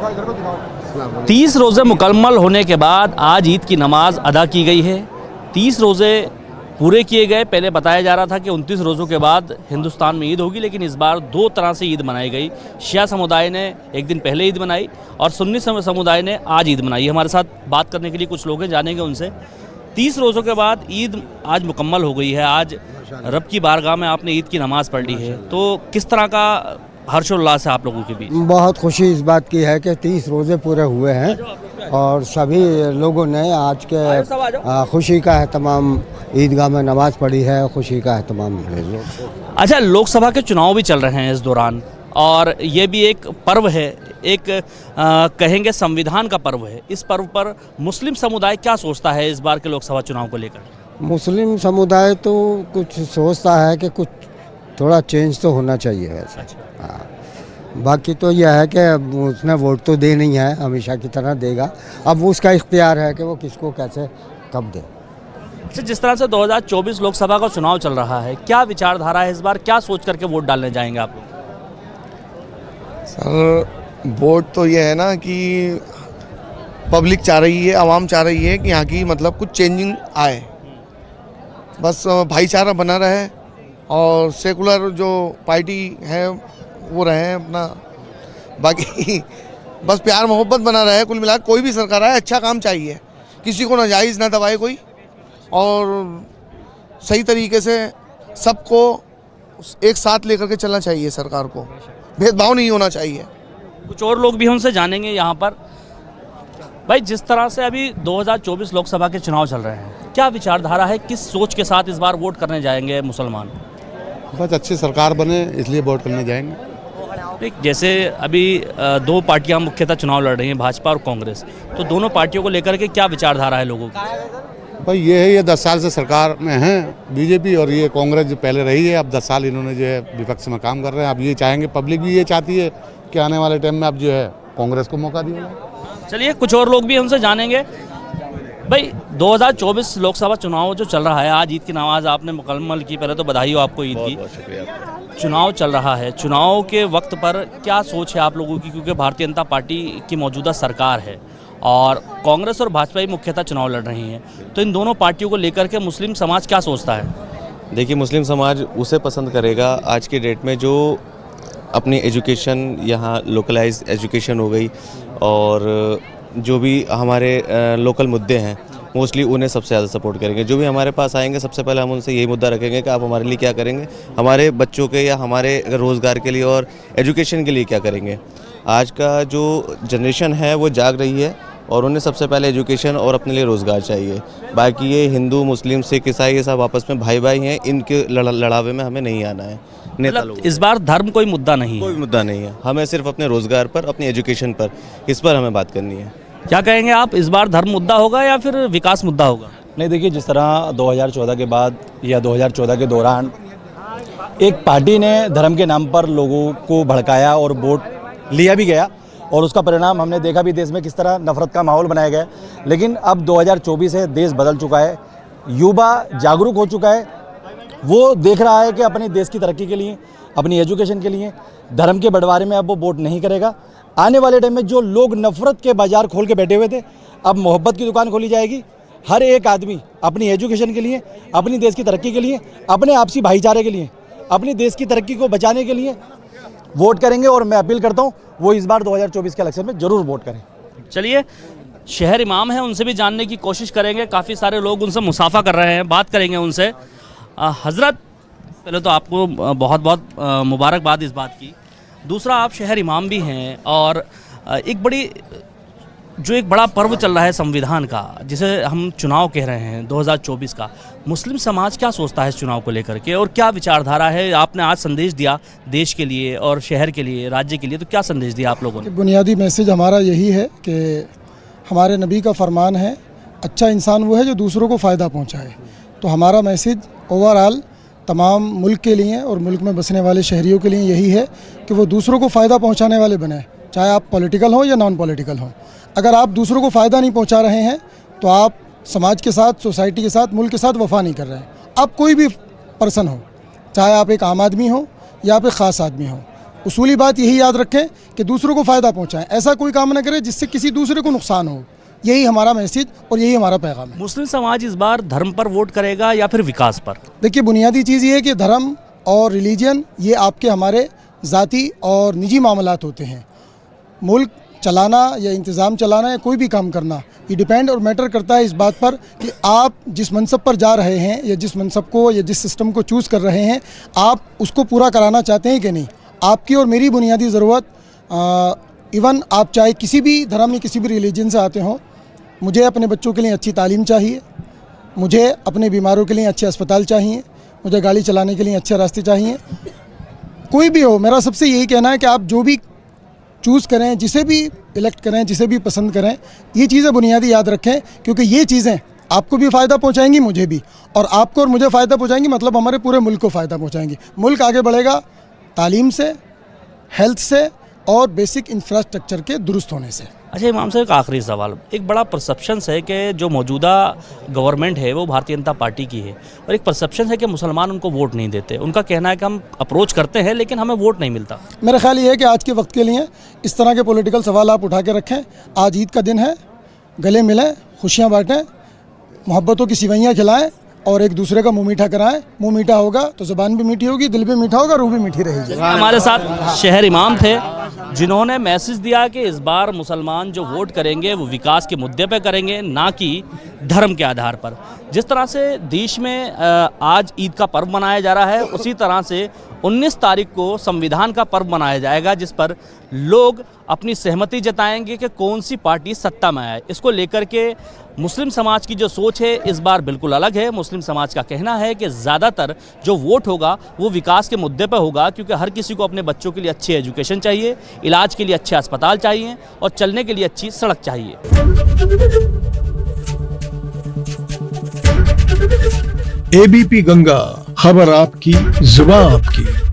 30 रोज़े मुकम्मल होने के बाद आज ईद की नमाज अदा की गई है। 30 रोज़े पूरे किए गए। पहले बताया जा रहा था कि 29 रोज़ों के बाद हिंदुस्तान में ईद होगी, लेकिन इस बार दो तरह से ईद मनाई गई। शिया समुदाय ने एक दिन पहले ईद मनाई और सुन्नी समुदाय ने आज ईद मनाई। हमारे साथ बात करने के लिए कुछ लोग हैं, जानेंगे उनसे। 30 रोज़ों के बाद ईद आज मुकम्मल हो गई है। आज रब की बारगाह में आपने ईद की नमाज़ पढ़ ली है, तो किस तरह का हर्षोल्लास है आप लोगों के बीच? बहुत खुशी इस बात की है कि 30 रोज़े पूरे हुए हैं और सभी लोगों ने आज के खुशी का एहतमाम ईदगाह में नमाज़ पढ़ी है, खुशी का एहतमाम है। अच्छा, लोकसभा के चुनाव भी चल रहे हैं इस दौरान और ये भी एक पर्व है, एक कहेंगे संविधान का पर्व है। इस पर्व पर मुस्लिम समुदाय क्या सोचता है इस बार के लोकसभा चुनाव को लेकर? मुस्लिम समुदाय तो कुछ सोचता है कि कुछ थोड़ा चेंज तो होना चाहिए वैसे। हाँ, बाकी तो यह है कि उसने वोट तो दे नहीं है, हमेशा की तरह देगा। अब उसका इख्तियार है कि वो किसको कैसे कब दे। अच्छा, जिस तरह से 2024 लोकसभा का चुनाव चल रहा है, क्या विचारधारा है इस बार? क्या सोच करके वोट डालने जाएंगे आप लोग? सर, वोट तो ये है ना कि पब्लिक चाह रही है, आवाम चाह रही है कि यहाँ की मतलब कुछ चेंजिंग आए, बस भाईचारा बना रहे और सेकुलर जो पार्टी है वो रहे अपना, बाकी बस प्यार मोहब्बत बना रहे। कुल मिला कोई भी सरकार आए अच्छा काम चाहिए, किसी को नाजायज़ ना दबाए कोई, और सही तरीके से सबको एक साथ लेकर के चलना चाहिए। सरकार को भेदभाव नहीं होना चाहिए। कुछ और लोग भी हैं, उनसे जानेंगे यहाँ पर। भाई, जिस तरह से अभी 2024 लोकसभा के चुनाव चल रहे हैं, क्या विचारधारा है? किस सोच के साथ इस बार वोट करने जाएंगे मुसलमान? बस अच्छी सरकार बने इसलिए वोट करने जाएंगे। जैसे अभी दो पार्टियां मुख्यतः चुनाव लड़ रही हैं, भाजपा और कांग्रेस, तो दोनों पार्टियों को लेकर के क्या विचारधारा है लोगों की? भाई ये है, ये 10 साल से सरकार में है बीजेपी, और ये कांग्रेस जो पहले रही है, अब 10 साल इन्होंने जो है विपक्ष में काम कर रहे हैं। अब ये चाहेंगे, पब्लिक भी ये चाहती है कि आने वाले टाइम में अब जो है कांग्रेस को मौका दिया जाए। चलिए, कुछ और लोग भी उनसे जानेंगे। भाई, 2024 लोकसभा चुनाव जो चल रहा है, आज ईद की नमाज आपने मुकम्मल की, पहले तो बधाई हो आपको ईद की। बहुत शुक्रिया। चुनाव चल रहा है, चुनाव के वक्त पर क्या सोच है आप लोगों की? क्योंकि भारतीय जनता पार्टी की मौजूदा सरकार है और कांग्रेस और भाजपा ही मुख्यतः चुनाव लड़ रही हैं, तो इन दोनों पार्टियों को लेकर के मुस्लिम समाज क्या सोचता है? देखिए, मुस्लिम समाज उसे पसंद करेगा आज के डेट में जो अपनी एजुकेशन, यहाँ लोकलाइज एजुकेशन हो गई, और जो भी हमारे लोकल मुद्दे हैं मोस्टली उन्हें सबसे ज़्यादा सपोर्ट करेंगे। जो भी हमारे पास आएंगे, सबसे पहले हम उनसे यही मुद्दा रखेंगे कि आप हमारे लिए क्या करेंगे, हमारे बच्चों के या हमारे रोज़गार के लिए और एजुकेशन के लिए क्या करेंगे। आज का जो जनरेशन है वो जाग रही है और उन्हें सबसे पहले एजुकेशन और अपने लिए रोज़गार चाहिए। बाकी ये हिंदू, मुस्लिम, सिख, ईसाई, ये सब आपस में भाई भाई हैं, इनके लड़ावे में हमें नहीं आना है। नेता लोग, इस बार धर्म कोई मुद्दा नहीं है? कोई मुद्दा नहीं है, हमें सिर्फ अपने रोज़गार पर, अपनी एजुकेशन पर, इस पर हमें बात करनी है। क्या कहेंगे आप, इस बार धर्म मुद्दा होगा या फिर विकास मुद्दा होगा? नहीं, देखिए, जिस तरह 2014 के बाद या 2014 के दौरान एक पार्टी ने धर्म के नाम पर लोगों को भड़काया और वोट लिया भी गया, और उसका परिणाम हमने देखा भी, देश में किस तरह नफरत का माहौल बनाया गया। लेकिन अब 2024 है, देश बदल चुका है, युवा जागरूक हो चुका है, वो देख रहा है कि अपने देश की तरक्की के लिए, अपनी एजुकेशन के लिए धर्म के बंटवारे में अब वो वोट नहीं करेगा। आने वाले टाइम में जो लोग नफरत के बाजार खोल के बैठे हुए थे, अब मोहब्बत की दुकान खोली जाएगी। हर एक आदमी अपनी एजुकेशन के लिए, अपनी देश की तरक्की के लिए, अपने आपसी भाईचारे के लिए, अपनी देश की तरक्की को बचाने के लिए वोट करेंगे, और मैं अपील करता हूं वो इस बार 2024 के इलेक्शन में ज़रूर वोट करें। चलिए, शहर इमाम है, उनसे भी जानने की कोशिश करेंगे। काफ़ी सारे लोग उनसे मुसाफा कर रहे हैं, बात करेंगे उनसे। हज़रत, पहले तो आपको बहुत बहुत मुबारकबाद इस बात की। दूसरा, आप शहर इमाम भी हैं और एक बड़ा पर्व चल रहा है संविधान का, जिसे हम चुनाव कह रहे हैं 2024 का। मुस्लिम समाज क्या सोचता है इस चुनाव को लेकर के और क्या विचारधारा है? आपने आज संदेश दिया देश के लिए और शहर के लिए, राज्य के लिए, तो क्या संदेश दिया आप लोगों ने? बुनियादी मैसेज हमारा यही है कि हमारे नबी का फरमान है, अच्छा इंसान वो है जो दूसरों को फ़ायदा पहुँचाए। तो हमारा मैसेज ओवरऑल तमाम मुल्क के लिए और मुल्क में बसने वाले शहरियों के लिए यही है कि वो दूसरों को फ़ायदा पहुंचाने वाले बने, चाहे आप पॉलिटिकल हो या नॉन पॉलिटिकल हो। अगर आप दूसरों को फ़ायदा नहीं पहुंचा रहे हैं तो आप समाज के साथ, सोसाइटी के साथ, मुल्क के साथ वफा नहीं कर रहे हैं। आप कोई भी पर्सन हो, चाहे आप एक आम आदमी हो या आप एक ख़ास आदमी हो, उसूली बात यही याद रखें कि दूसरों को फ़ायदा पहुँचाएँ, ऐसा कोई काम ना करें जिससे किसी दूसरे को नुकसान हो। यही हमारा मैसेज और यही हमारा पैगाम है। मुस्लिम समाज इस बार धर्म पर वोट करेगा या फिर विकास पर? देखिए, बुनियादी चीज़ ये है कि धर्म और रिलीजन ये आपके हमारे ज़ाती और निजी मामलात होते हैं। मुल्क चलाना या इंतज़ाम चलाना या कोई भी काम करना, ये डिपेंड और मैटर करता है इस बात पर कि आप जिस मनसब पर जा रहे हैं या जिस मनसब को या जिस सिस्टम को चूज़ कर रहे हैं, आप उसको पूरा कराना चाहते हैं कि नहीं। आपकी और मेरी बुनियादी ज़रूरत इवन आप चाहे किसी भी धर्म या किसी भी रिलीजन से आते हों, मुझे अपने बच्चों के लिए अच्छी तालीम चाहिए, मुझे अपने बीमारों के लिए अच्छे अस्पताल चाहिए, मुझे गाड़ी चलाने के लिए अच्छे रास्ते चाहिए। कोई भी हो, मेरा सबसे यही कहना है कि आप जो भी चूज़ करें, जिसे भी इलेक्ट करें, जिसे भी पसंद करें, ये चीज़ें बुनियादी याद रखें, क्योंकि ये चीज़ें आपको भी फ़ायदा पहुंचाएंगी, मुझे भी, और आपको और मुझे फ़ायदा पहुंचाएंगी, मतलब हमारे पूरे मुल्क को फ़ायदा पहुंचाएंगी। मुल्क आगे बढ़ेगा तालीम से, हेल्थ से और बेसिक इंफ्रास्ट्रक्चर के दुरुस्त होने से। अच्छा इमाम साहब, एक आखिरी सवाल। एक बड़ा परसेप्शंस है कि जो मौजूदा गवर्नमेंट है वो भारतीय जनता पार्टी की है, और एक परसेप्शन है कि मुसलमान उनको वोट नहीं देते। उनका कहना है कि हम अप्रोच करते हैं लेकिन हमें वोट नहीं मिलता। मेरा ख्याल ये है कि आज के वक्त के लिए इस तरह के पॉलिटिकल सवाल आप उठा के रखें। आज ईद का दिन है, गले मिलें, खुशियाँ बाँटें, मोहब्बतों की सिवैयाँ खिलाएँ और एक दूसरे का मुंह मीठा कराएं। मुंह मीठा होगा तो ज़ुबान भी मीठी होगी, दिल भी मीठा होगा, रूह भी मीठी रहेगी। हमारे साथ शहर इमाम थे जिन्होंने मैसेज दिया कि इस बार मुसलमान जो वोट करेंगे वो विकास के मुद्दे पे करेंगे, ना कि धर्म के आधार पर। जिस तरह से देश में आज ईद का पर्व मनाया जा रहा है, उसी तरह से 19 तारीख को संविधान का पर्व मनाया जाएगा, जिस पर लोग अपनी सहमति जताएंगे कि कौन सी पार्टी सत्ता में आए। इसको लेकर के मुस्लिम समाज की जो सोच है इस बार बिल्कुल अलग है। मुस्लिम समाज का कहना है कि ज़्यादातर जो वोट होगा वो विकास के मुद्दे पर होगा, क्योंकि हर किसी को अपने बच्चों के लिए अच्छी एजुकेशन चाहिए, इलाज के लिए अच्छे अस्पताल चाहिए और चलने के लिए अच्छी सड़क चाहिए। एबीपी गंगा, खबर आपकी, जुबान आपकी।